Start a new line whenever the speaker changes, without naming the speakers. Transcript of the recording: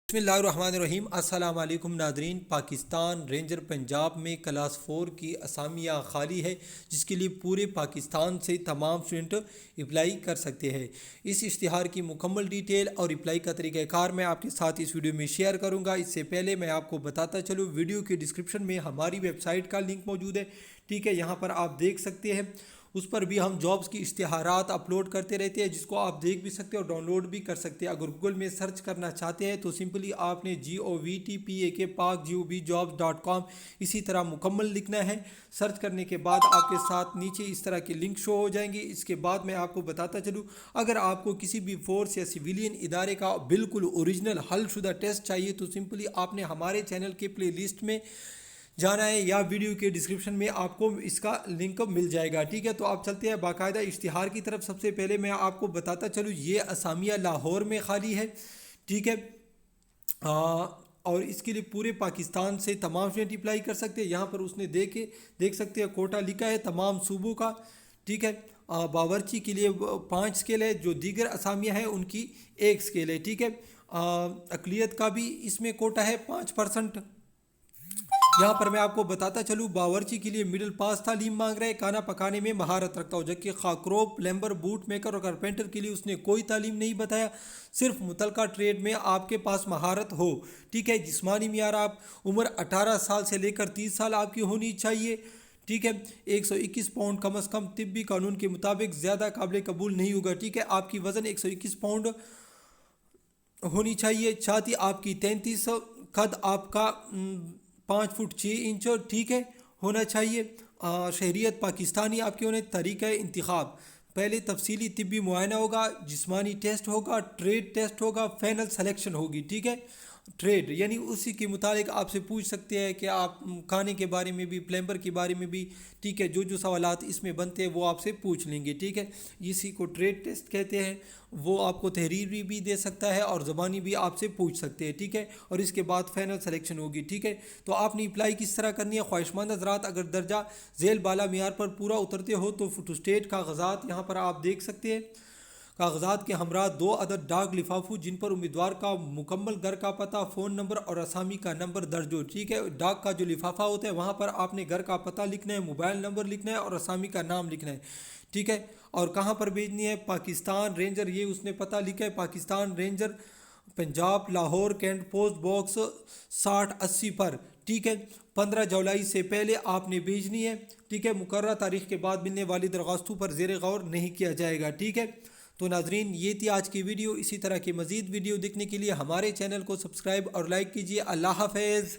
बसमिल्लाहिर्रहमानिर्रहीम। अस्सलाम वालेकुम Nadreen. Pakistan ranger Punjab में क्लास 4 की असामियाँ खाली है, जिसके लिए पूरे पाकिस्तान से तमाम स्टूडेंट अप्लाई कर सकते हैं। इस इश्तिहार की मुकम्मल डिटेल और अप्लाई का तरीक़ाकार मैं आपके साथ इस वीडियो में शेयर करूंगा। इससे पहले मैं आपको बताता चलूँ, वीडियो के डिस्क्रिप्शन में हमारी वेबसाइट का लिंक मौजूद है। ठीक है, यहाँ पर आप देख सकते हैं। उस पर भी हम जॉब्स की इश्तिहारात अपलोड करते रहते हैं, जिसको आप देख भी सकते हैं और डाउनलोड भी कर सकते हैं। अगर गूगल में सर्च करना चाहते हैं तो सिंपली आपने GOVTPAK इसी तरह मुकम्मल लिखना है। सर्च करने के बाद आपके साथ नीचे इस तरह के लिंक शो हो जाएंगे। इसके बाद मैं आपको बताता चलूँ, अगर आपको किसी भी फोर्स या सिविलियन इदारे का बिल्कुल ओरिजिनल हलशुदा टेस्ट चाहिए तो सिंपली आपने हमारे चैनल के प्ले लिस्ट में जाना है या वीडियो के डिस्क्रिप्शन में आपको इसका लिंक मिल जाएगा। ठीक है, तो आप चलते हैं बाकायदा इश्तिहार की तरफ। सबसे पहले मैं आपको बताता चलूँ, ये असामिया लाहौर में खाली है। ठीक है, और इसके लिए पूरे पाकिस्तान से तमाम स्टूडेंट अप्लाई कर सकते हैं। यहाँ पर उसने देख सकते हैं कोटा लिखा है तमाम सूबों का। ठीक है, बावर्ची के लिए 5 स्केल है, जो दीगर असामियाँ हैं उनकी 1 स्केल है। ठीक है, अक़लियत का भी इसमें कोटा है 5%। यहाँ पर मैं आपको बताता चलूँ, बावर्ची के लिए मिडिल पास तालीम मांग रहा है, खाना पकाने में महारत रखता हो। जबकि खाकरों, प्लम्बर, बूट मेकर और कारपेंटर के लिए उसने कोई तालीम नहीं बताया, सिर्फ मुतलका ट्रेड में आपके पास महारत हो। ठीक है, जिस्मानी मियार आप उम्र 18 साल से लेकर 30 साल आपकी होनी चाहिए। ठीक है, 121 पाउंड कम अज़ कम तिब्बी कानून के मुताबिक ज़्यादा काबिल कबूल नहीं होगा। ठीक है, आपकी वज़न 121 पाउंड होनी चाहिए। छाती आपकी 33, कद आपका 5 फुट 6 इंच ठीक है होना चाहिए। शहरियत पाकिस्तानी आपके होने। तरीक़ा इंतिखाब, पहले तफसीली तिब्बी मुआयना होगा, जिस्मानी टेस्ट होगा, ट्रेड टेस्ट होगा, फाइनल सिलेक्शन होगी। ठीक है, ट्रेड यानी उसी के मुतालिक आपसे पूछ सकते हैं कि आप खाने के बारे में भी, प्लम्बर के बारे में भी। ठीक है, जो सवालात इसमें बनते हैं वो आपसे पूछ लेंगे। ठीक है, इसी को ट्रेड टेस्ट कहते हैं। वो आपको तहरीरी भी दे सकता है और ज़बानी भी आपसे पूछ सकते हैं। ठीक है, और इसके बाद फाइनल सिलेक्शन होगी। ठीक है, तो आपने अप्लाई किस तरह करनी है। ख्वाहिशमंद हज़रात, अगर दर्जा झेल बाला मियार पर पूरा उतरते हो तो फोटो स्टेट कागजात यहाँ पर आप देख सकते हैं। कागजात के हमरा 2 अदद डाक लिफाफू, जिन पर उम्मीदवार का मुकम्मल घर का पता, फ़ोन नंबर और असामी का नंबर दर्ज हो। ठीक है, डाक का जो लिफाफा होता है वहाँ पर आपने घर का पता लिखना है, मोबाइल नंबर लिखना है और असामी का नाम लिखना है। ठीक है, और कहाँ पर भेजनी है। पाकिस्तान रेंजर, ये उसने पता लिखा है, Pakistan ranger Punjab, Lahore, cantt post box 6080 पर। ठीक है, 15 जुलाई से पहले आपने भेजनी है। ठीक है, मुकर्रर तारीख के बाद मिलने वाली दरख्वास्तों पर ज़ेर गौर नहीं किया जाएगा। ठीक है, तो नाजरीन, ये थी आज की वीडियो। इसी तरह की मज़ीद वीडियो देखने के लिए हमारे चैनल को सब्सक्राइब और लाइक कीजिए। अल्लाह हाफ़िज़।